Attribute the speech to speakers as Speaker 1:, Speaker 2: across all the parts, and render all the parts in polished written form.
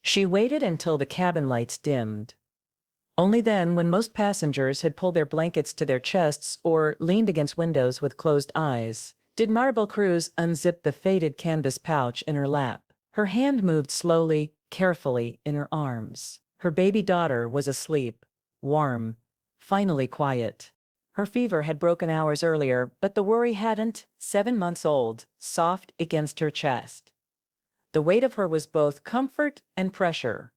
Speaker 1: She waited until the cabin lights dimmed. Only then, when most passengers had pulled their blankets to their chests or leaned against windows with closed eyes, did Maribel Cruz unzip the faded canvas pouch in her lap. Her hand moved slowly, carefully in her arms. Her baby daughter was asleep, warm, finally quiet. Her fever had broken hours earlier, but the worry hadn't. 7 months old, soft against her chest. The weight of her was both comfort and pressure.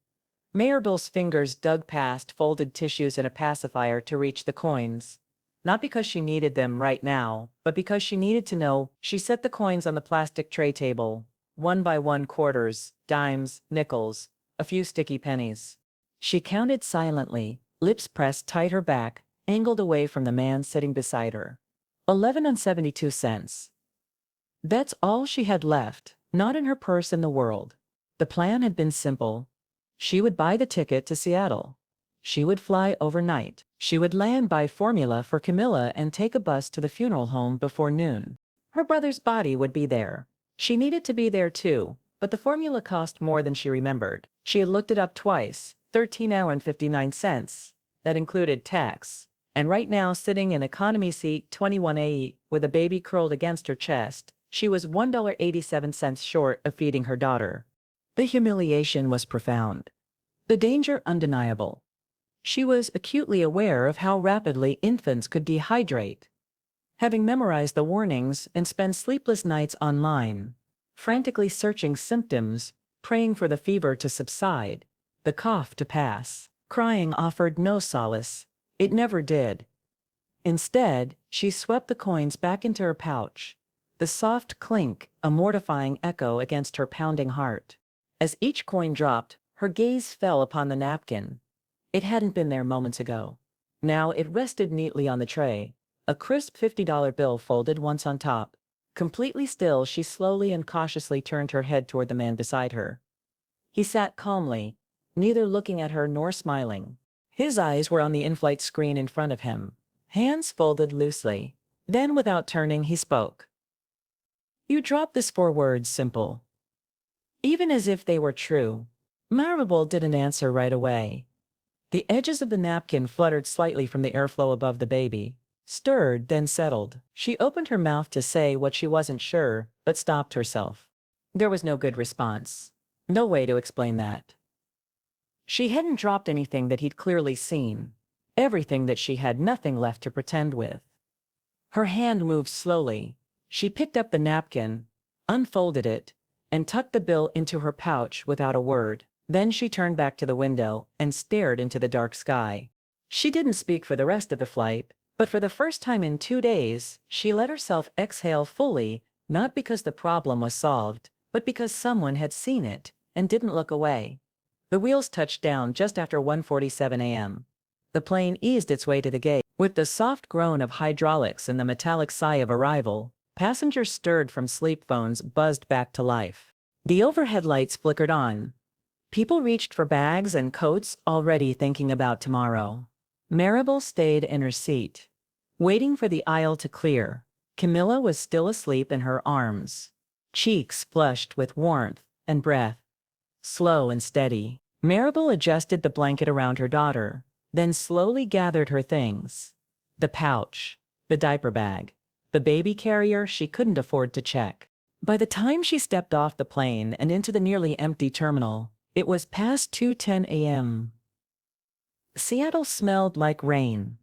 Speaker 1: Maribel's fingers dug past folded tissues and a pacifier to reach the coins. Not because she needed them right now, but because she needed to know. She set the coins on the plastic tray table, one by one quarters, dimes, nickels, a few sticky pennies. She counted silently, lips pressed tight her back, angled away from the man sitting beside her. 11 and 72 cents. That's all she had left, not in her purse in the world. The plan had been simple. She would buy the ticket to Seattle. She would fly overnight. She would land by Formula for Camilla and take a bus to the funeral home before noon. Her brother's body would be there. She needed to be there too, but the formula cost more than she remembered. She had looked it up twice, $13.59. That included tax. And right now, sitting in economy seat 21A with a baby curled against her chest, she was $1.87 short of feeding her daughter. The humiliation was profound. The danger undeniable. She was acutely aware of how rapidly infants could dehydrate. Having memorized the warnings and spent sleepless nights online, frantically searching symptoms, praying for the fever to subside, the cough to pass, crying offered no solace. It never did. Instead, she swept the coins back into her pouch, the soft clink a mortifying echo against her pounding heart. As each coin dropped, her gaze fell upon the napkin. It hadn't been there moments ago. Now it rested neatly on the tray, a crisp $50 bill folded once on top. Completely still, she slowly and cautiously turned her head toward the man beside her. He sat calmly, neither looking at her nor smiling. His eyes were on the in-flight screen in front of him, hands folded loosely. Then, without turning, he spoke. "You dropped this 4 words, simple." Even as if they were true. Maribel didn't answer right away. The edges of the napkin fluttered slightly from the airflow above the baby, stirred, then settled. She opened her mouth to say what she wasn't sure, but stopped herself. There was no good response. No way to explain that. She hadn't dropped anything that he'd clearly seen. Everything that she had nothing left to pretend with. Her hand moved slowly. She picked up the napkin, unfolded it, and tucked the bill into her pouch without a word. Then she turned back to the window and stared into the dark sky. She didn't speak for the rest of the flight, but for the first time in 2 days, she let herself exhale fully, not because the problem was solved, but because someone had seen it and didn't look away. The wheels touched down just after 1:47 a.m. The plane eased its way to the gate. With the soft groan of hydraulics and the metallic sigh of arrival, passengers stirred from sleep, phones buzzed back to life. The overhead lights flickered on. People reached for bags and coats, already thinking about tomorrow. Maribel stayed in her seat, waiting for the aisle to clear. Camilla was still asleep in her arms, cheeks flushed with warmth and breath, slow and steady. Maribel adjusted the blanket around her daughter, then slowly gathered her things. The pouch, the diaper bag, the baby carrier she couldn't afford to check. By the time she stepped off the plane and into the nearly empty terminal, it was past 2:10 a.m. Seattle smelled like rain.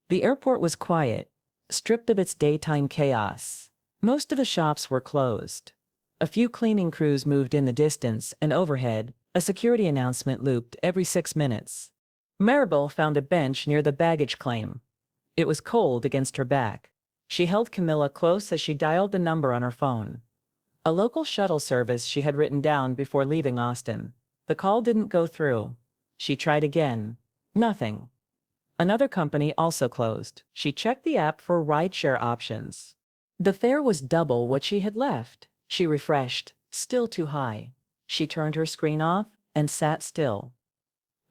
Speaker 1: The airport was quiet, stripped of its daytime chaos. Most of the shops were closed. A few cleaning crews moved in the distance, and overhead, a security announcement looped every 6 minutes. Maribel found a bench near the baggage claim. It was cold against her back. She held Camilla close as she dialed the number on her phone. A local shuttle service she had written down before leaving Austin. The call didn't go through. She tried again. Nothing. Another company also closed. She checked the app for rideshare options. The fare was double what she had left. She refreshed. Still too high. She turned her screen off and sat still.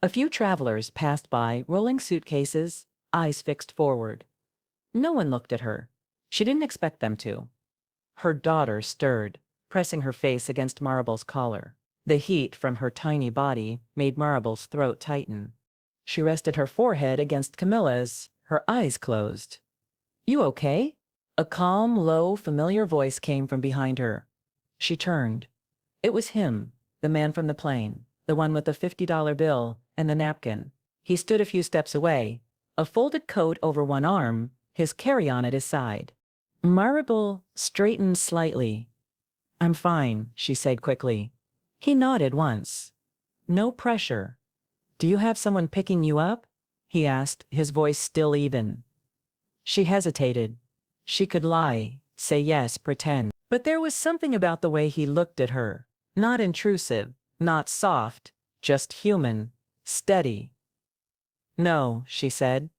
Speaker 1: A few travelers passed by, rolling suitcases, eyes fixed forward. No one looked at her. She didn't expect them to. Her daughter stirred, pressing her face against Maribel's collar. The heat from her tiny body made Maribel's throat tighten. She rested her forehead against Camilla's, her eyes closed. "You okay?" A calm, low, familiar voice came from behind her. She turned. It was him, the man from the plane, the one with the $50 bill and the napkin. He stood a few steps away, a folded coat over one arm, his carry-on at his side. Maribel straightened slightly. "I'm fine," she said quickly. He nodded once. "No pressure." "Do you have someone picking you up?" he asked, his voice still even. She hesitated. She could lie, say yes, pretend. But there was something about the way he looked at her. Not intrusive, not soft, just human, steady. "No," she said.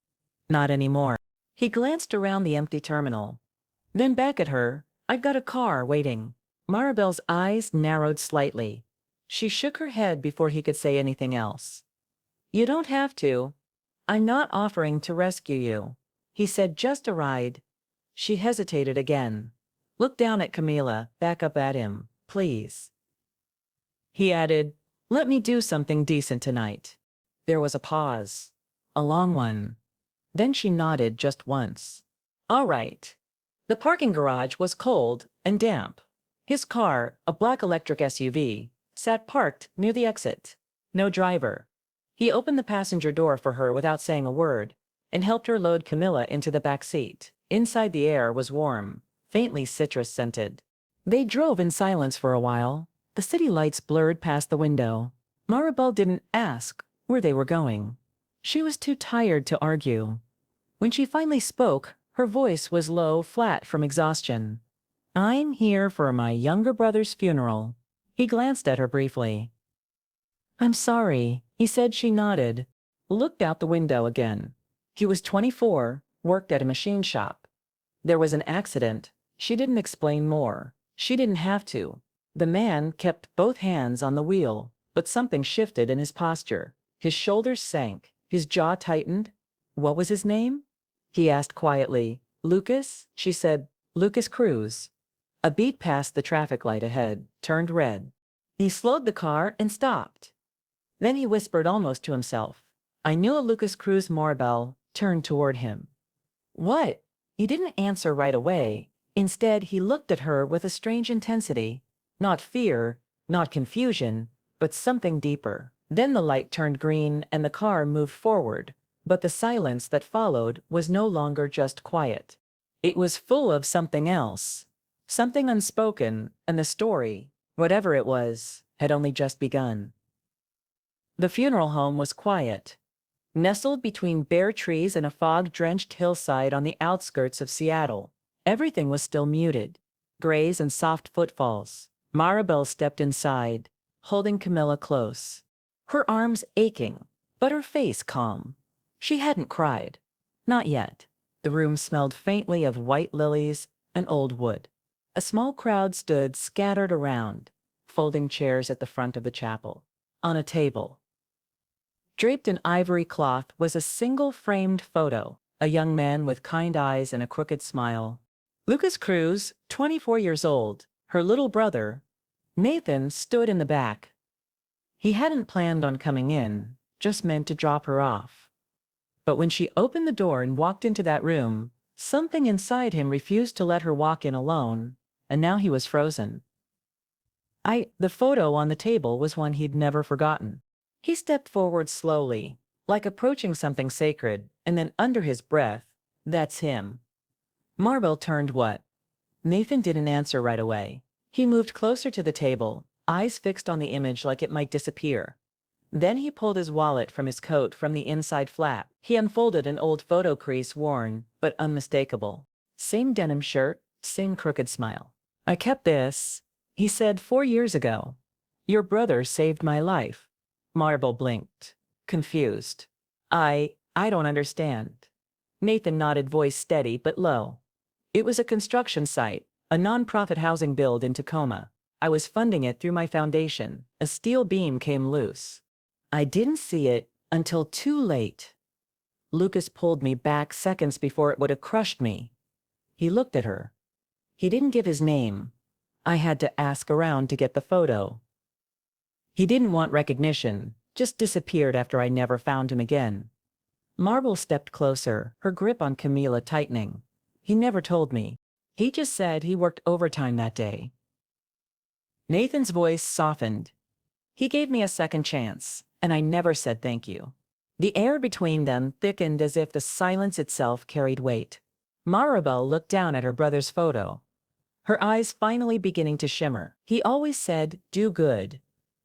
Speaker 1: "Not anymore." He glanced around the empty terminal. Then back at her. "I've got a car waiting." Maribel's eyes narrowed slightly. She shook her head before he could say anything else. "You don't have to. I'm not offering to rescue you." He said, "Just a ride." She hesitated again. Looked down at Camila, back up at him. "Please." He added, "Let me do something decent tonight." There was a pause. A long one. Then she nodded just once. "All right." The parking garage was cold and damp. His car, a black electric SUV, sat parked near the exit. No driver. He opened the passenger door for her without saying a word and helped her load Camilla into the back seat. Inside, the air was warm, faintly citrus-scented. They drove in silence for a while. The city lights blurred past the window. Maribel didn't ask where they were going. She was too tired to argue. When she finally spoke, her voice was low, flat from exhaustion. "I'm here for my younger brother's funeral." He glanced at her briefly. "I'm sorry," he said. She nodded, looked out the window again. He was 24, worked at a machine shop. There was an accident. She didn't explain more. She didn't have to. The man kept both hands on the wheel, but something shifted in his posture. His shoulders sank, his jaw tightened. "What was his name?" he asked quietly. "Lucas?" she said. "Lucas Cruz." A beat passed the traffic light ahead, turned red. He slowed the car and stopped. Then he whispered almost to himself, "I knew a Lucas Cruz." Maribel turned toward him. "What?" He didn't answer right away. Instead, he looked at her with a strange intensity. Not fear, not confusion, but something deeper. Then the light turned green and the car moved forward. But the silence that followed was no longer just quiet. It was full of something else. Something unspoken, and the story, whatever it was, had only just begun. The funeral home was quiet. Nestled between bare trees and a fog-drenched hillside on the outskirts of Seattle, everything was still muted. Grays and soft footfalls. Maribel stepped inside, holding Camilla close. Her arms aching, but her face calm. She hadn't cried. Not yet. The room smelled faintly of white lilies and old wood. A small crowd stood scattered around, folding chairs at the front of the chapel. On a table, draped in ivory cloth, was a single framed photo, a young man with kind eyes and a crooked smile. Lucas Cruz, 24 years old, her little brother, Nathan, stood in the back. He hadn't planned on coming in, just meant to drop her off. But when she opened the door and walked into that room, something inside him refused to let her walk in alone, and now he was frozen. The photo on the table was one he'd never forgotten. He stepped forward slowly, like approaching something sacred, and then under his breath, "That's him." Maribel turned. "What?" Nathan didn't answer right away. He moved closer to the table, eyes fixed on the image like it might disappear. Then he pulled his wallet from his coat from the inside flap. He unfolded an old photo crease, worn, but unmistakable. Same denim shirt, same crooked smile. "I kept this," he said, 4 years ago. "Your brother saved my life." Maribel blinked, confused. I don't understand." Nathan nodded, voice steady but low. "It was a construction site, a non-profit housing build in Tacoma. I was funding it through my foundation. A steel beam came loose. I didn't see it until too late. Lucas pulled me back seconds before it would have crushed me." He looked at her. He didn't give his name. "I had to ask around to get the photo." He didn't want recognition, just disappeared after I never found him again. Marble stepped closer, her grip on Camila tightening. He never told me. He just said he worked overtime that day. Nathan's voice softened. He gave me a second chance, and I never said thank you. The air between them thickened as if the silence itself carried weight. Maribel looked down at her brother's photo, her eyes finally beginning to shimmer. He always said, "Do good,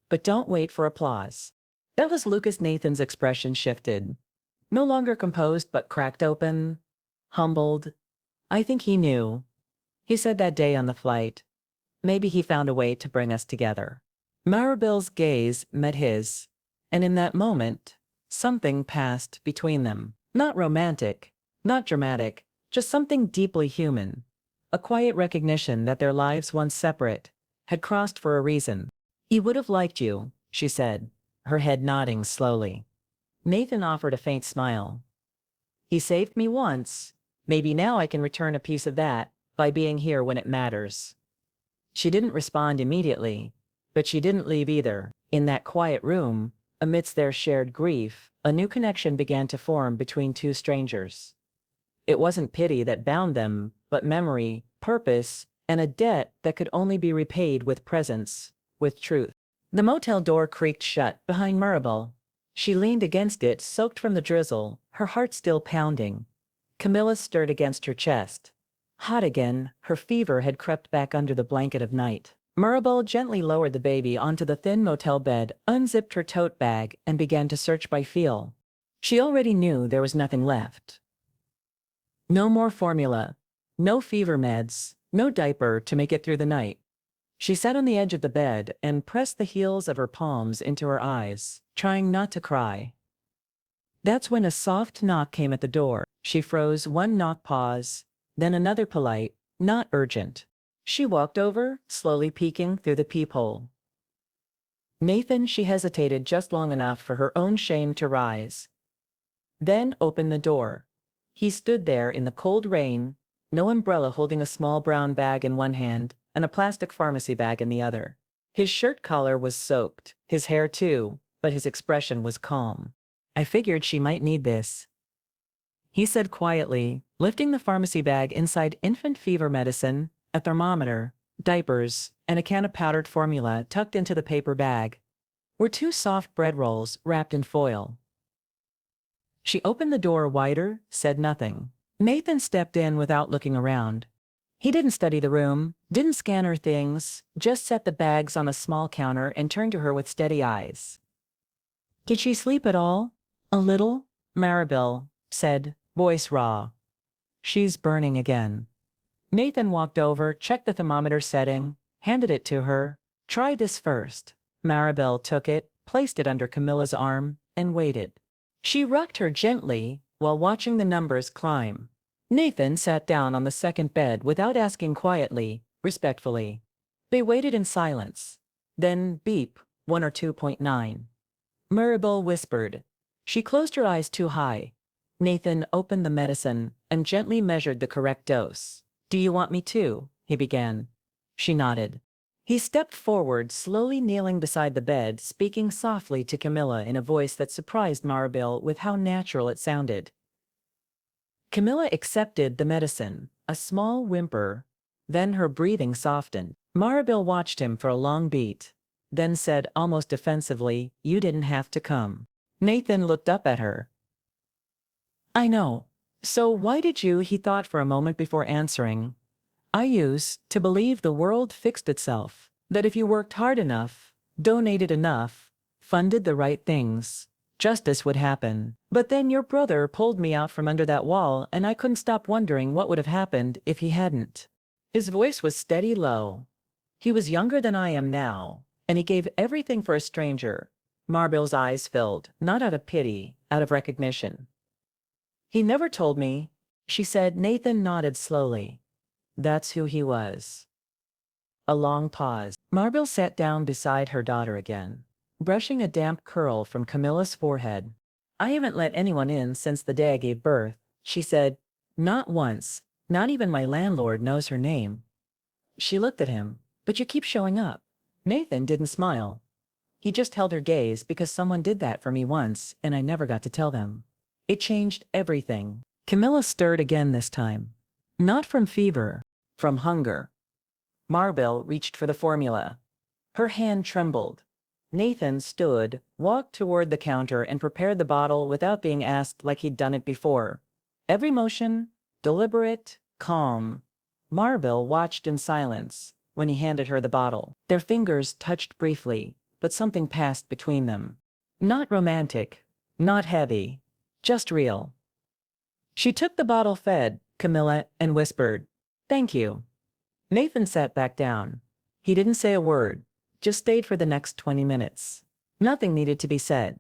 Speaker 1: but don't wait for applause." That was Lucas. Nathan's expression shifted. No longer composed but cracked open, humbled. I think he knew. He said that day on the flight. Maybe he found a way to bring us together. Maribel's gaze met his, and in that moment, something passed between them. Not romantic, not dramatic, just something deeply human. A quiet recognition that their lives, once separate, had crossed for a reason. "He would have liked you," she said, her head nodding slowly. Nathan offered a faint smile. "He saved me once. Maybe now I can return a piece of that by being here when it matters." She didn't respond immediately, but she didn't leave either. In that quiet room, amidst their shared grief, a new connection began to form between two strangers. It wasn't pity that bound them, but memory, purpose, and a debt that could only be repaid with presence, with truth. The motel door creaked shut behind Maribel. She leaned against it, soaked from the drizzle, her heart still pounding. Camilla stirred against her chest. Hot again, her fever had crept back under the blanket of night. Maribel gently lowered the baby onto the thin motel bed, unzipped her tote bag, and began to search by feel. She already knew there was nothing left. No more formula, no fever meds, no diaper to make it through the night. She sat on the edge of the bed and pressed the heels of her palms into her eyes, trying not to cry. That's when a soft knock came at the door. She froze, one knock pause, then another polite, not urgent. She walked over, slowly peeking through the peephole. Nathan. She hesitated just long enough for her own shame to rise. Then opened the door. He stood there in the cold rain, no umbrella, holding a small brown bag in one hand and a plastic pharmacy bag in the other. His shirt collar was soaked, his hair too, but his expression was calm. "I figured she might need this," he said quietly, lifting the pharmacy bag. Inside infant fever medicine, a thermometer, diapers, and a can of powdered formula tucked into the paper bag were two soft bread rolls wrapped in foil. She opened the door wider, said nothing. Nathan stepped in without looking around. He didn't study the room, didn't scan her things, just set the bags on a small counter and turned to her with steady eyes. "Did she sleep at all?" "A little," Maribel said, voice raw. "She's burning again." Nathan walked over, checked the thermometer setting, handed it to her. "Try this first." Maribel took it, placed it under Camilla's arm, and waited. She rocked her gently while watching the numbers climb. Nathan sat down on the second bed without asking, quietly, respectfully. They waited in silence. Then beep, 1 or 2.9. Maribel whispered. She closed her eyes too high. Nathan opened the medicine and gently measured the correct dose. "Do you want me to?" he began. She nodded. He stepped forward, slowly kneeling beside the bed, speaking softly to Camilla in a voice that surprised Maribel with how natural it sounded. Camilla accepted the medicine, a small whimper. Then her breathing softened. Maribel watched him for a long beat, then said almost defensively, "You didn't have to come." Nathan looked up at her. "I know. So why did you?" He thought for a moment before answering. "I used to believe the world fixed itself, that if you worked hard enough, donated enough, funded the right things, justice would happen. But then your brother pulled me out from under that wall, and I couldn't stop wondering what would have happened if he hadn't." His voice was steady, low. "He was younger than I am now, and he gave everything for a stranger." Maribel's eyes filled, not out of pity, out of recognition. "He never told me," she said. Nathan nodded slowly. "That's who he was." A long pause. Maribel sat down beside her daughter again, brushing a damp curl from Camilla's forehead. "I haven't let anyone in since the day I gave birth," she said. "Not once. Not even my landlord knows her name." She looked at him. "But you keep showing up." Nathan didn't smile. He just held her gaze because someone did that for me once and I never got to tell them. It changed everything. Camilla stirred again this time. Not from fever, from hunger. Maribel reached for the formula. Her hand trembled. Nathan stood, walked toward the counter and prepared the bottle without being asked like he'd done it before. Every motion, deliberate, calm. Maribel watched in silence when he handed her the bottle. Their fingers touched briefly, but something passed between them. Not romantic, not heavy, just real. She took the bottle fed, Camilla, and whispered, "Thank you." Nathan sat back down. He didn't say a word, just stayed for the next 20 minutes. Nothing needed to be said.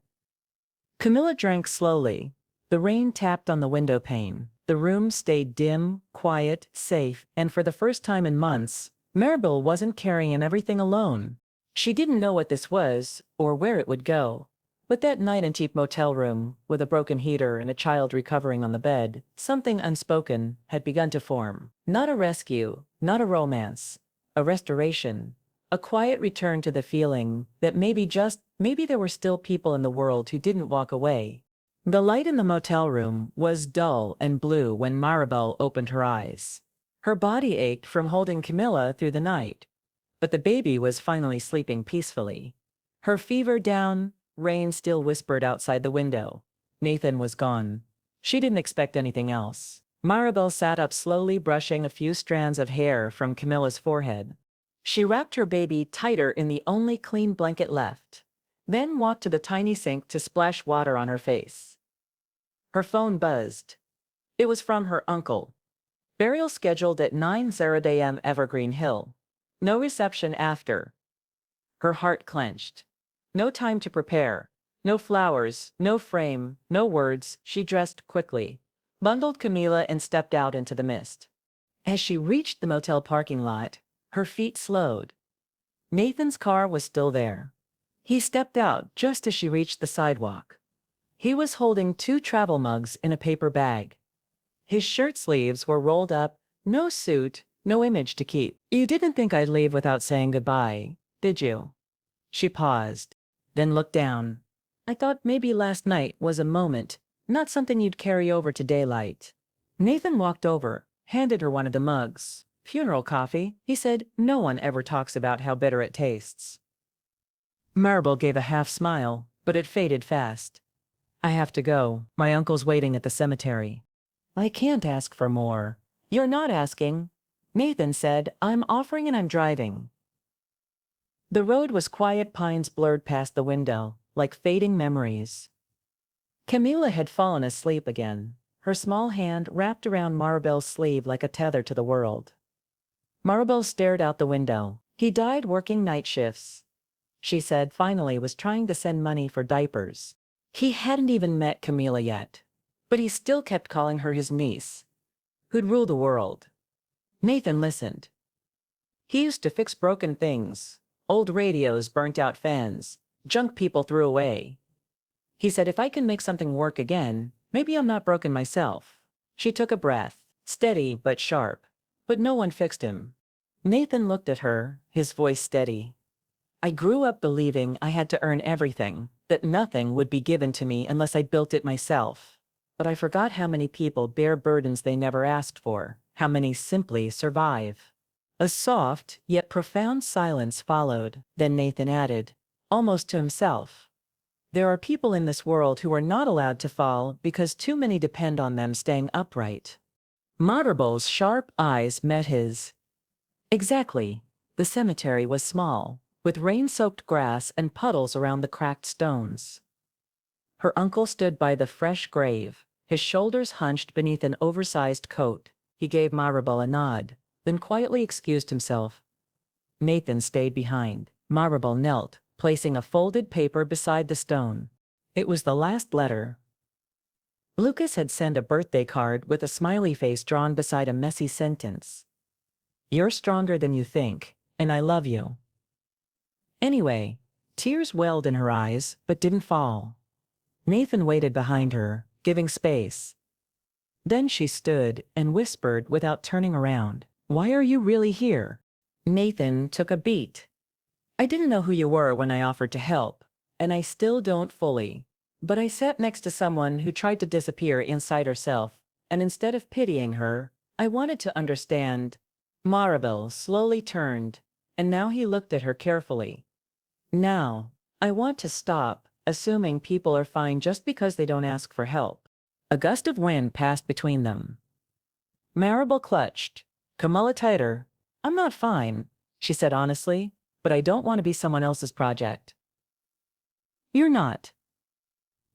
Speaker 1: Camilla drank slowly. The rain tapped on the window pane. The room stayed dim, quiet, safe, and for the first time in months, Maribel wasn't carrying everything alone. She didn't know what this was, or where it would go. But that night in cheap motel room, with a broken heater and a child recovering on the bed, something unspoken had begun to form. Not a rescue, not a romance, a restoration, a quiet return to the feeling that maybe there were still people in the world who didn't walk away. The light in the motel room was dull and blue when Maribel opened her eyes. Her body ached from holding Camilla through the night, but the baby was finally sleeping peacefully. Her fever down, rain still whispered outside the window. Nathan was gone. She didn't expect anything else. Maribel sat up slowly, brushing a few strands of hair from Camilla's forehead. She wrapped her baby tighter in the only clean blanket left, then walked to the tiny sink to splash water on her face. Her phone buzzed. It was from her uncle. Burial scheduled at 9:00 a.m. Evergreen Hill. No reception after. Her heart clenched. No time to prepare. No flowers, no frame, no words. She dressed quickly, bundled Camilla, and stepped out into the mist. As she reached the motel parking lot, her feet slowed. Nathan's car was still there. He stepped out just as she reached the sidewalk. He was holding 2 travel mugs in a paper bag. His shirt sleeves were rolled up, no suit, no image to keep. "You didn't think I'd leave without saying goodbye, did you?" She paused, then looked down. "I thought maybe last night was a moment, not something you'd carry over to daylight." Nathan walked over, handed her one of the mugs. "Funeral coffee," he said. "No one ever talks about how bitter it tastes." Maribel gave a half smile, but it faded fast. "I have to go. My uncle's waiting at the cemetery." "I can't ask for more." "You're not asking," Nathan said. "I'm offering and I'm driving." The road was quiet, pines blurred past the window, like fading memories. Camilla had fallen asleep again, her small hand wrapped around Maribel's sleeve like a tether to the world. Maribel stared out the window. "He died working night shifts," she said, finally was trying to send money for diapers. He hadn't even met Camilla yet, but he still kept calling her his niece, who'd rule the world. Nathan listened. He used to fix broken things, old radios, burnt out fans, junk people threw away. He said, "If I can make something work again, maybe I'm not broken myself." She took a breath, steady but sharp. But no one fixed him. Nathan looked at her, his voice steady. "I grew up believing I had to earn everything, that nothing would be given to me unless I built it myself. But I forgot how many people bear burdens they never asked for, how many simply survive." A soft, yet profound silence followed. Then Nathan added, almost to himself, "There are people in this world who are not allowed to fall because too many depend on them staying upright." Maribel's sharp eyes met his. Exactly. The cemetery was small, with rain-soaked grass and puddles around the cracked stones. Her uncle stood by the fresh grave, his shoulders hunched beneath an oversized coat. He gave Maribel a nod, then quietly excused himself. Nathan stayed behind. Maribel knelt, placing a folded paper beside the stone. It was the last letter. Lucas had sent a birthday card with a smiley face drawn beside a messy sentence. "You're stronger than you think, and I love you." Anyway, tears welled in her eyes, but didn't fall. Nathan waited behind her, giving space. Then she stood and whispered without turning around, "Why are you really here?" Nathan took a beat. I didn't know who you were when I offered to help, and I still don't fully. But I sat next to someone who tried to disappear inside herself, and instead of pitying her, I wanted to understand. Maribel slowly turned, and now he looked at her carefully. Now, I want to stop assuming people are fine just because they don't ask for help. A gust of wind passed between them. Maribel clutched Camilla tighter. I'm not fine, she said honestly, but I don't want to be someone else's project. You're not,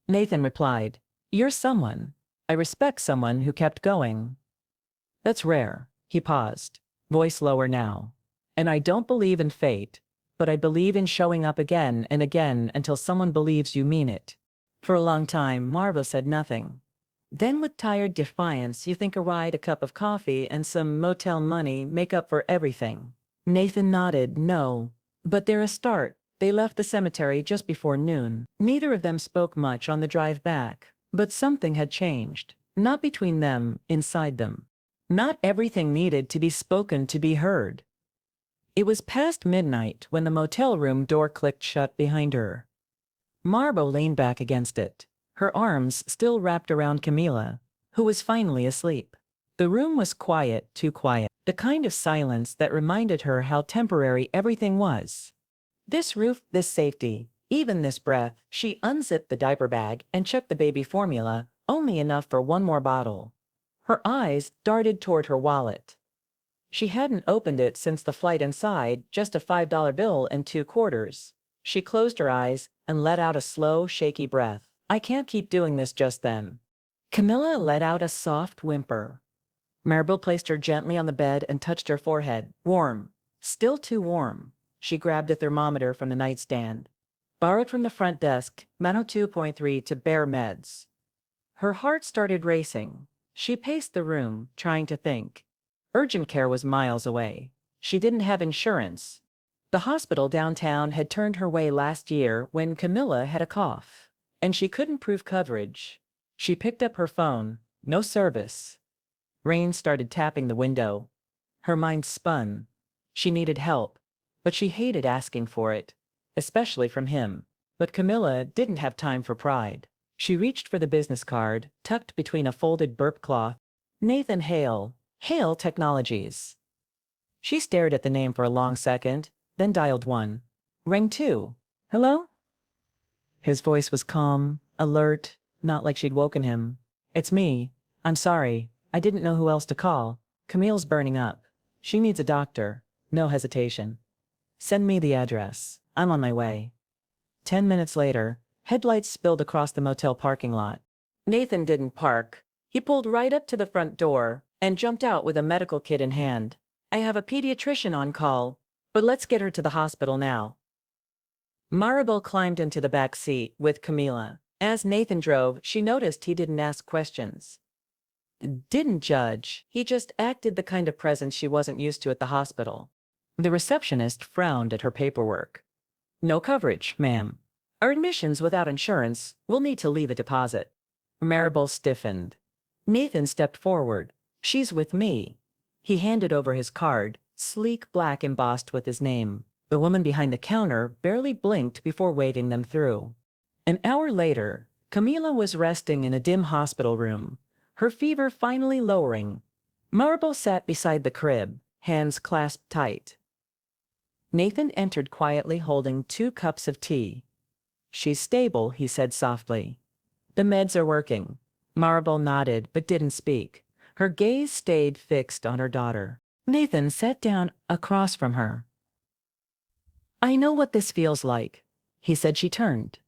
Speaker 1: Nathan replied. You're someone. I respect someone who kept going. That's rare. He paused, voice lower now. And I don't believe in fate, but I believe in showing up again and again until someone believes you mean it. For a long time, Marva said nothing. Then with tired defiance, you think a ride, a cup of coffee, and some motel money make up for everything. Nathan nodded, no. But they're a start. They left the cemetery just before noon. Neither of them spoke much on the drive back. But something had changed. Not between them, inside them. Not everything needed to be spoken to be heard. It was past midnight when the motel room door clicked shut behind her. Marbo leaned back against it, her arms still wrapped around Camila, who was finally asleep. The room was quiet, too quiet, the kind of silence that reminded her how temporary everything was. This roof, this safety, even this breath. She unzipped the diaper bag and checked the baby formula, only enough for one more bottle. Her eyes darted toward her wallet. She hadn't opened it since the flight inside, just a $5 bill and 2 quarters. She closed her eyes and let out a slow, shaky breath. I can't keep doing this just then. Camilla let out a soft whimper. Maribel placed her gently on the bed and touched her forehead. Warm. Still too warm. She grabbed a thermometer from the nightstand. Borrowed from the front desk, Mano 2.3 to bare meds. Her heart started racing. She paced the room, trying to think. Urgent care was miles away. She didn't have insurance. The hospital downtown had turned her way last year when Camilla had a cough, and she couldn't prove coverage. She picked up her phone. No service. Rain started tapping the window. Her mind spun. She needed help, but she hated asking for it, especially from him. But Camilla didn't have time for pride. She reached for the business card, tucked between a folded burp cloth. Nathan Hale. Hale Technologies. She stared at the name for a long second, then dialed 1. Rang 2. Hello? His voice was calm, alert, not like she'd woken him. It's me. I'm sorry. I didn't know who else to call. Camille's burning up. She needs a doctor. No hesitation. Send me the address. I'm on my way. 10 minutes later, headlights spilled across the motel parking lot. Nathan didn't park. He pulled right up to the front door and jumped out with a medical kit in hand. I have a pediatrician on call, but let's get her to the hospital now. Maribel climbed into the back seat with Camila. As Nathan drove, she noticed he didn't ask questions. Didn't judge. He just acted the kind of presence she wasn't used to at the hospital. The receptionist frowned at her paperwork. No coverage, ma'am. Our admissions without insurance will need to leave a deposit. Maribel stiffened. Nathan stepped forward. She's with me. He handed over his card, sleek black embossed with his name. The woman behind the counter barely blinked before waving them through. An hour later, Camila was resting in a dim hospital room, her fever finally lowering. Maribel sat beside the crib, hands clasped tight. Nathan entered quietly holding 2 cups of tea. She's stable, he said softly. The meds are working. Maribel nodded but didn't speak. Her gaze stayed fixed on her daughter. Nathan sat down across from her. I know what this feels like, he said. She turned.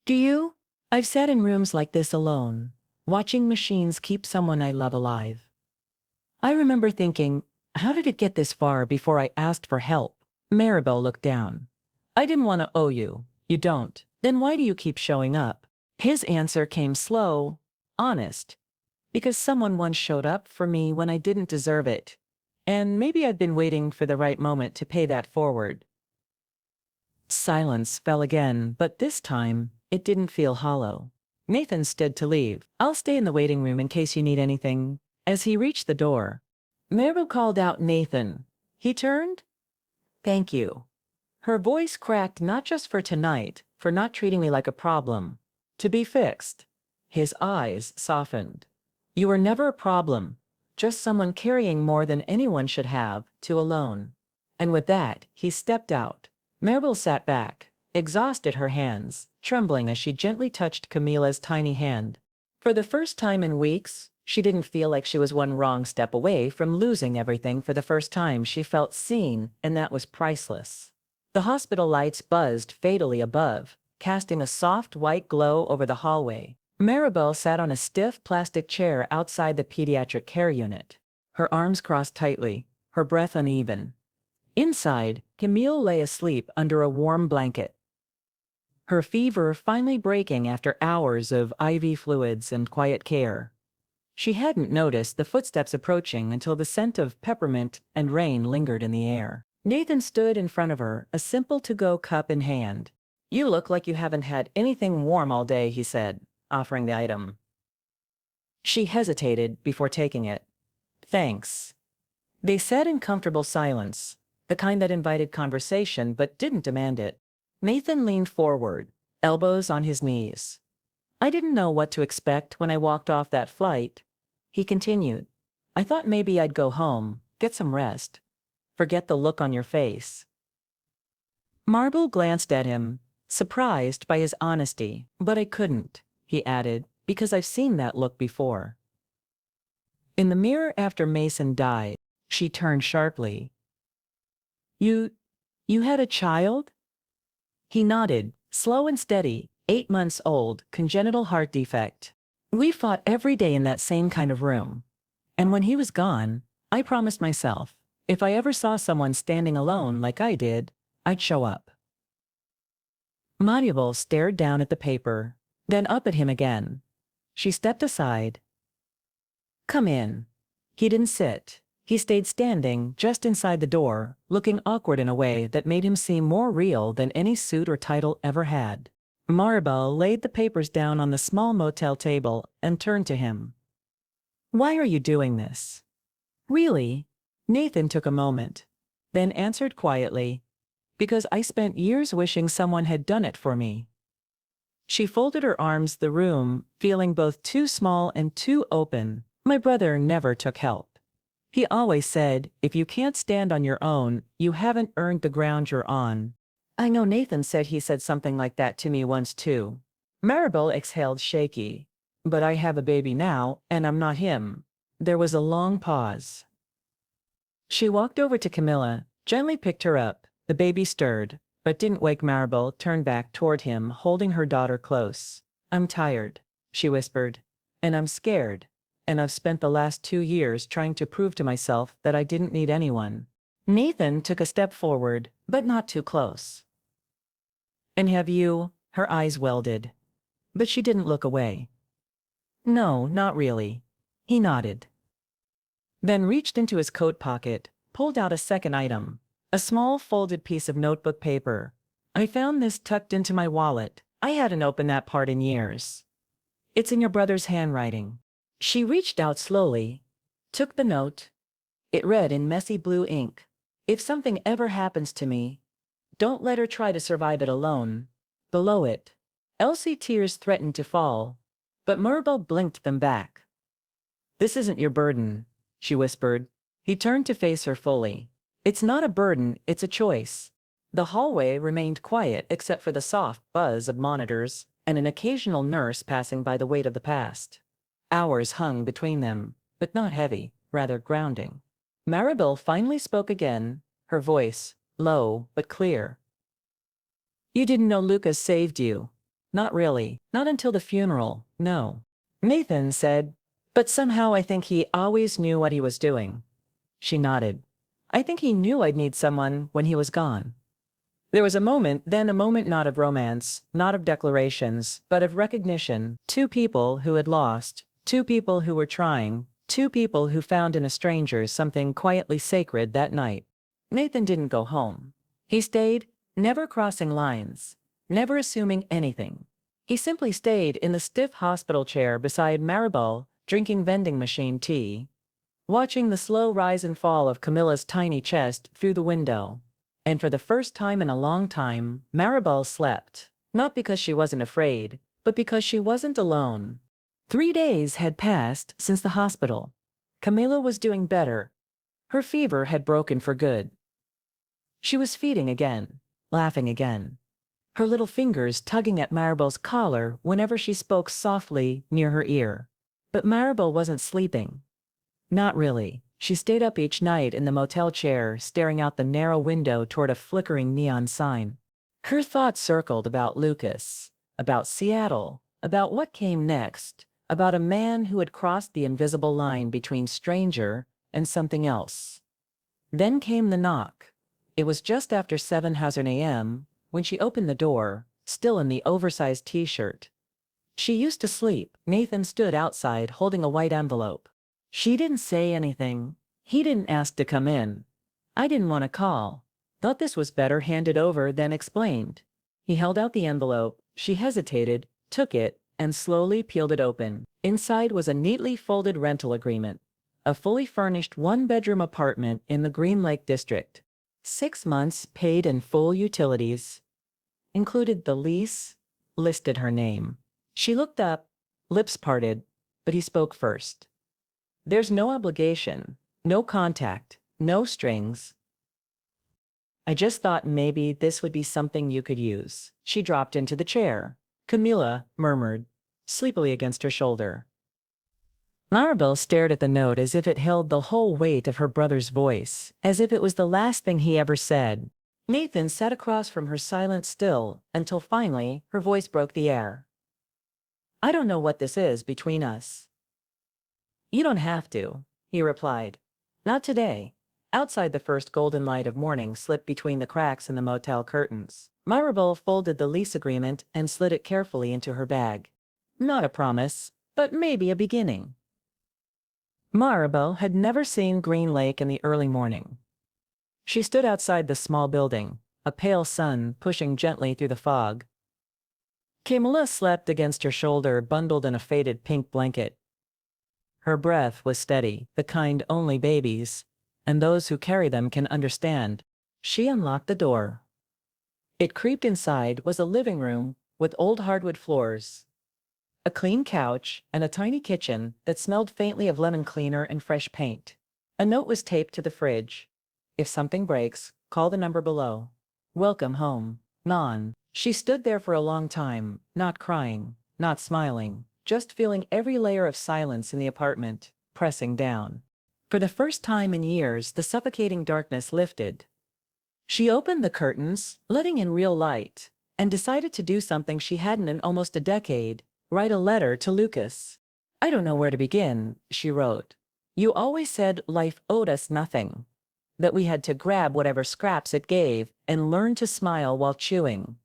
Speaker 1: Do you? I've sat in rooms like this alone, watching machines keep someone I love alive. I remember thinking, how did it get this far before I asked for help? Maribel looked down. I didn't want to owe you. You don't. Then why do you keep showing up? His answer came slow, honest. Because someone once showed up for me when I didn't deserve it. And maybe I'd been waiting for the right moment to pay that forward. Silence fell again, but this time, it didn't feel hollow. Nathan stood to leave. I'll stay in the waiting room in case you need anything. As he reached the door, Maribel called out Nathan. He turned. Thank you. Her voice cracked, not just for tonight, for not treating me like a problem. To be fixed. His eyes softened. You were never a problem, just someone carrying more than anyone should have, to alone. And with that, he stepped out. Maribel sat back, exhausted, her hands trembling as she gently touched Camila's tiny hand. For the first time in weeks, she didn't feel like she was one wrong step away from losing everything. For the first time, she felt seen, and that was priceless. The hospital lights buzzed fatally above, casting a soft white glow over the hallway. Maribel sat on a stiff plastic chair outside the pediatric care unit, her arms crossed tightly, her breath uneven. Inside, Camille lay asleep under a warm blanket, her fever finally breaking after hours of IV fluids and quiet care. She hadn't noticed the footsteps approaching until the scent of peppermint and rain lingered in the air. Nathan stood in front of her, a simple to-go cup in hand. "You look like you haven't had anything warm all day," he said, offering the item. She hesitated before taking it. "Thanks." They sat in comfortable silence, the kind that invited conversation but didn't demand it. Nathan leaned forward, elbows on his knees. "I didn't know what to expect when I walked off that flight," he continued. "I thought maybe I'd go home, get some rest. Forget the look on your face." Maribel glanced at him, surprised by his honesty. "But I couldn't," he added, "because I've seen that look before." In the mirror after Mason died, she turned sharply. You had a child?" He nodded, slow and steady, 8 months old, congenital heart defect. "We fought every day in that same kind of room. And when he was gone, I promised myself, if I ever saw someone standing alone like I did, I'd show up." Maribel stared down at the paper, then up at him again. She stepped aside. "Come in." He didn't sit. He stayed standing just inside the door, looking awkward in a way that made him seem more real than any suit or title ever had. Maribel laid the papers down on the small motel table and turned to him. "Why are you doing this?" "Really?" Nathan took a moment, then answered quietly, "Because I spent years wishing someone had done it for me." She folded her arms, the room feeling both too small and too open. "My brother never took help. He always said, if you can't stand on your own, you haven't earned the ground you're on." "I know Nathan said he said something like that to me once too." Maribel exhaled, shaky. "But I have a baby now, and I'm not him." There was a long pause. She walked over to Camilla, gently picked her up. The baby stirred, but didn't wake. Maribel turned back toward him, holding her daughter close. "I'm tired," she whispered, "and I'm scared. And I've spent the last 2 years trying to prove to myself that I didn't need anyone." Nathan took a step forward, but not too close. "And have you?" Her eyes welded. But she didn't look away. "No, not really." He nodded. Then reached into his coat pocket, pulled out a second item, a small folded piece of notebook paper. "I found this tucked into my wallet. I hadn't opened that part in years. It's in your brother's handwriting." She reached out slowly, took the note. It read in messy blue ink, "If something ever happens to me, don't let her try to survive it alone." Below it, Elsie tears threatened to fall, but Maribel blinked them back. "This isn't your burden," she whispered. He turned to face her fully. "It's not a burden, it's a choice." The hallway remained quiet except for the soft buzz of monitors and an occasional nurse passing by, the weight of the past. Hours hung between them, but not heavy, rather grounding. Maribel finally spoke again, her voice low but clear. "You didn't know Lucas saved you?" "Not really. Not until the funeral, no." Nathan said, "But somehow I think he always knew what he was doing." She nodded. "I think he knew I'd need someone when he was gone." There was a moment, then a moment not of romance, not of declarations, but of recognition. 2 people who had lost, 2 people who were trying, 2 people who found in a stranger something quietly sacred that night. Nathan didn't go home. He stayed, never crossing lines, never assuming anything. He simply stayed in the stiff hospital chair beside Maribel, drinking vending machine tea, watching the slow rise and fall of Camilla's tiny chest through the window. And for the first time in a long time, Maribel slept. Not because she wasn't afraid, but because she wasn't alone. 3 days had passed since the hospital. Camila was doing better. Her fever had broken for good. She was feeding again, laughing again, her little fingers tugging at Maribel's collar whenever she spoke softly near her ear. But Maribel wasn't sleeping. Not really. She stayed up each night in the motel chair, staring out the narrow window toward a flickering neon sign. Her thoughts circled about Lucas, about Seattle, about what came next, about a man who had crossed the invisible line between stranger and something else. Then came the knock. It was just after 7:00 a.m. when she opened the door, still in the oversized t-shirt. She used to sleep. Nathan stood outside holding a white envelope. She didn't say anything. He didn't ask to come in. I didn't want to call. Thought this was better handed over than explained. He held out the envelope. She hesitated, took it, and slowly peeled it open. Inside was a neatly folded rental agreement. A fully furnished one-bedroom apartment in the Green Lake district. 6 months paid in full utilities. Included the lease, listed her name. She looked up, lips parted, but he spoke first. There's no obligation, no contact, no strings. I just thought maybe this would be something you could use. She dropped into the chair. Camila murmured, sleepily against her shoulder. Maribel stared at the note as if it held the whole weight of her brother's voice, as if it was the last thing he ever said. Nathan sat across from her silent still, until finally her voice broke the air. I don't know what this is between us. You don't have to, he replied. Not today. Outside, the first golden light of morning slipped between the cracks in the motel curtains. Maribel folded the lease agreement and slid it carefully into her bag. Not a promise, but maybe a beginning. Maribel had never seen Green Lake in the early morning. She stood outside the small building, a pale sun pushing gently through the fog. Camila slept against her shoulder, bundled in a faded pink blanket. Her breath was steady, the kind only babies, and those who carry them can understand. She unlocked the door. It creeped inside was a living room with old hardwood floors, a clean couch, and a tiny kitchen that smelled faintly of lemon cleaner and fresh paint. A note was taped to the fridge. If something breaks, call the number below. Welcome home, Non. She stood there for a long time, not crying, not smiling, just feeling every layer of silence in the apartment, pressing down. For the first time in years, the suffocating darkness lifted. She opened the curtains, letting in real light, and decided to do something she hadn't in almost a decade, write a letter to Lucas. I don't know where to begin, she wrote. You always said life owed us nothing, that we had to grab whatever scraps it gave and learn to smile while chewing.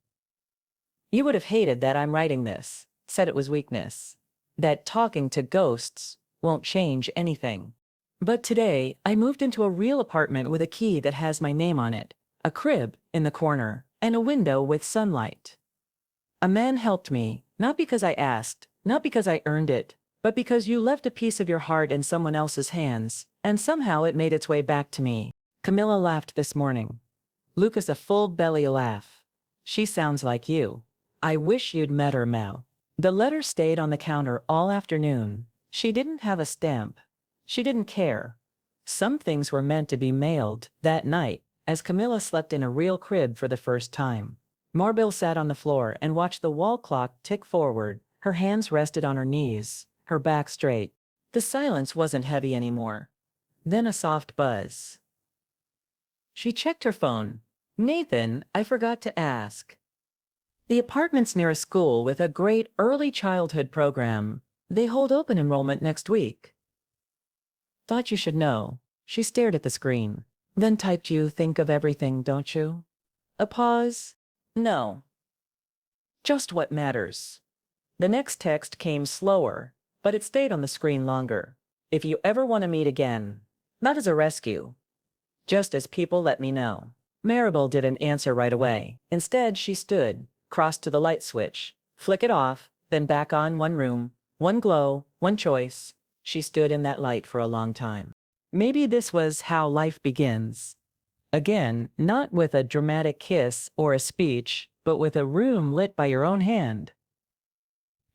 Speaker 1: You would have hated that I'm writing this, said it was weakness, that talking to ghosts won't change anything. But today, I moved into a real apartment with a key that has my name on it, a crib in the corner, and a window with sunlight. A man helped me, not because I asked, not because I earned it, but because you left a piece of your heart in someone else's hands, and somehow it made its way back to me. Camila laughed this morning. Lucas, a full belly laugh. She sounds like you. I wish you'd met her, Mel. The letter stayed on the counter all afternoon. She didn't have a stamp. She didn't care. Some things were meant to be mailed that night, as Camila slept in a real crib for the first time. Maribel sat on the floor and watched the wall clock tick forward. Her hands rested on her knees, her back straight. The silence wasn't heavy anymore. Then a soft buzz. She checked her phone. Nathan, I forgot to ask. The apartment's near a school with a great early childhood program. They hold open enrollment next week. Thought you should know. She stared at the screen. Then typed, you think of everything, don't you? A pause. No. Just what matters. The next text came slower, but it stayed on the screen longer. If you ever want to meet again, not as a rescue, just as people, let me know. Maribel didn't answer right away. Instead, she stood, crossed to the light switch, flick it off, then back on. One room, one glow, one choice. She stood in that light for a long time. Maybe this was how life begins. Again, not with a dramatic kiss or a speech, but with a room lit by your own hand.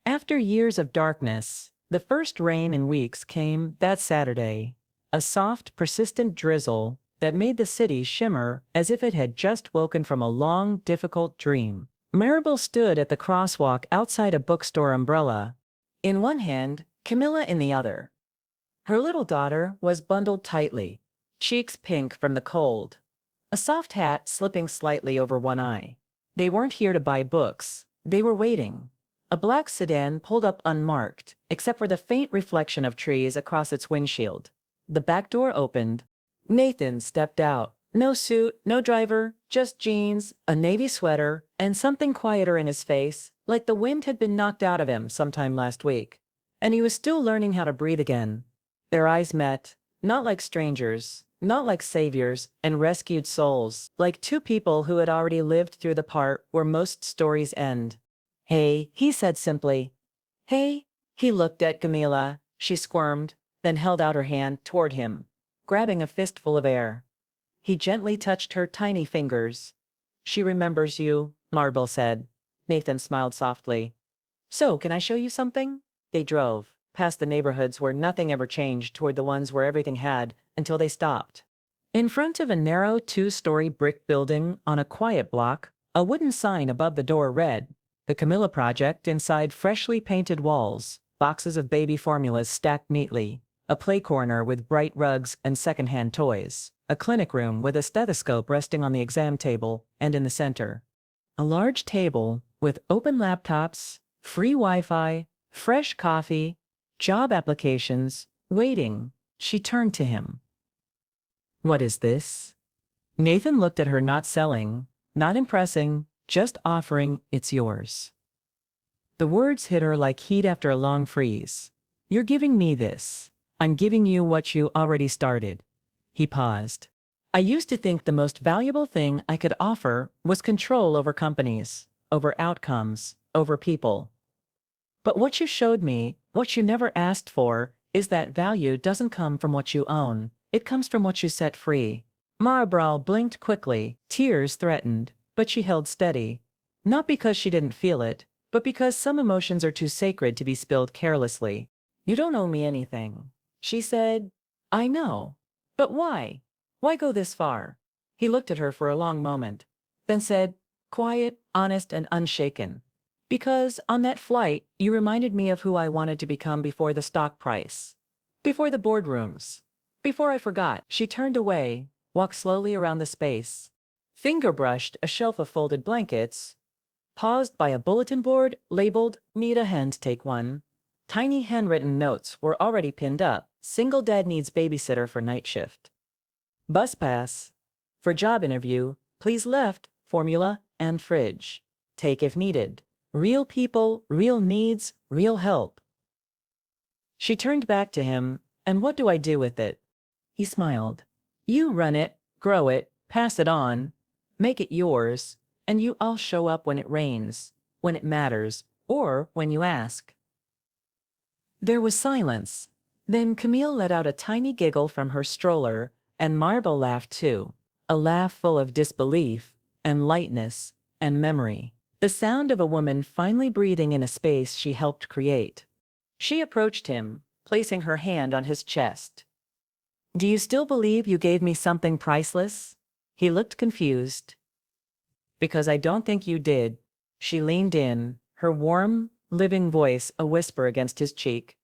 Speaker 1: After years of darkness, the first rain in weeks came that Saturday. A soft, persistent drizzle that made the city shimmer as if it had just woken from a long, difficult dream. Maribel stood at the crosswalk outside a bookstore umbrella, in one hand, Camilla in the other. Her little daughter was bundled tightly, cheeks pink from the cold, a soft hat slipping slightly over one eye. They weren't here to buy books. They were waiting. A black sedan pulled up unmarked, except for the faint reflection of trees across its windshield. The back door opened. Nathan stepped out. No suit, no driver, just jeans, a navy sweater, and something quieter in his face, like the wind had been knocked out of him sometime last week. And he was still learning how to breathe again. Their eyes met, not like strangers, not like saviors and rescued souls, like two people who had already lived through the part where most stories end. "Hey," he said simply. "Hey." He looked at Camila. She squirmed, then held out her hand toward him, grabbing a fistful of air. He gently touched her tiny fingers. "She remembers you," Maribel said. Nathan smiled softly. "So, can I show you something?" They drove, past the neighborhoods where nothing ever changed toward the ones where everything had, until they stopped. In front of a narrow two-story brick building on a quiet block, a wooden sign above the door read, "The Camilla Project," inside freshly painted walls, boxes of baby formulas stacked neatly, a play corner with bright rugs and secondhand toys, a clinic room with a stethoscope resting on the exam table, and in the center, a large table with open laptops, free Wi-Fi, fresh coffee, job applications, waiting. She turned to him. "What is this?" Nathan looked at her, not selling, not impressing, just offering. "It's yours." The words hit her like heat after a long freeze. "You're giving me this. I'm giving you what you already started." He paused. "I used to think the most valuable thing I could offer was control over companies, over outcomes, over people. But what you showed me, what you never asked for, is that value doesn't come from what you own. It comes from what you set free." Maribel blinked quickly. Tears threatened, but she held steady. Not because she didn't feel it, but because some emotions are too sacred to be spilled carelessly. "You don't owe me anything," she said. "I know. But why? Why go this far?" He looked at her for a long moment, then said, quiet, honest, and unshaken, "Because on that flight, you reminded me of who I wanted to become before the stock price, before the boardrooms, before I forgot." She turned away, walked slowly around the space, finger brushed a shelf of folded blankets, paused by a bulletin board labeled "Need a Hand, Take One." Tiny handwritten notes were already pinned up. "Single dad needs babysitter for night shift. Bus pass. For job interview, please left, formula, and fridge. Take if needed. Real people, real needs, real help." She turned back to him. "And what do I do with it?" He smiled. "You run it, grow it, pass it on, make it yours, and I'll show up when it rains, when it matters, or when you ask." There was silence. Then Camille let out a tiny giggle from her stroller, and Maribel laughed too, a laugh full of disbelief, and lightness, and memory. The sound of a woman finally breathing in a space she helped create. She approached him, placing her hand on his chest. "Do you still believe you gave me something priceless?" He looked confused. "Because I don't think you did." She leaned in, her warm, living voice a whisper against his cheek.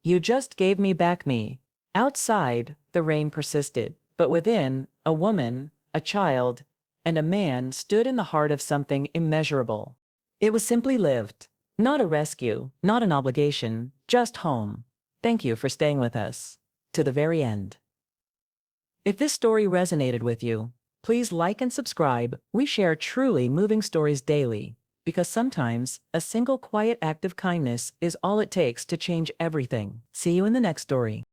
Speaker 1: "You just gave me back me." Outside, the rain persisted, but within, a woman, a child, and a man stood in the heart of something immeasurable. It was simply lived. Not a rescue, not an obligation, just home. Thank you for staying with us to the very end. If this story resonated with you, please like and subscribe. We share truly moving stories daily, because sometimes a single quiet act of kindness is all it takes to change everything. See you in the next story.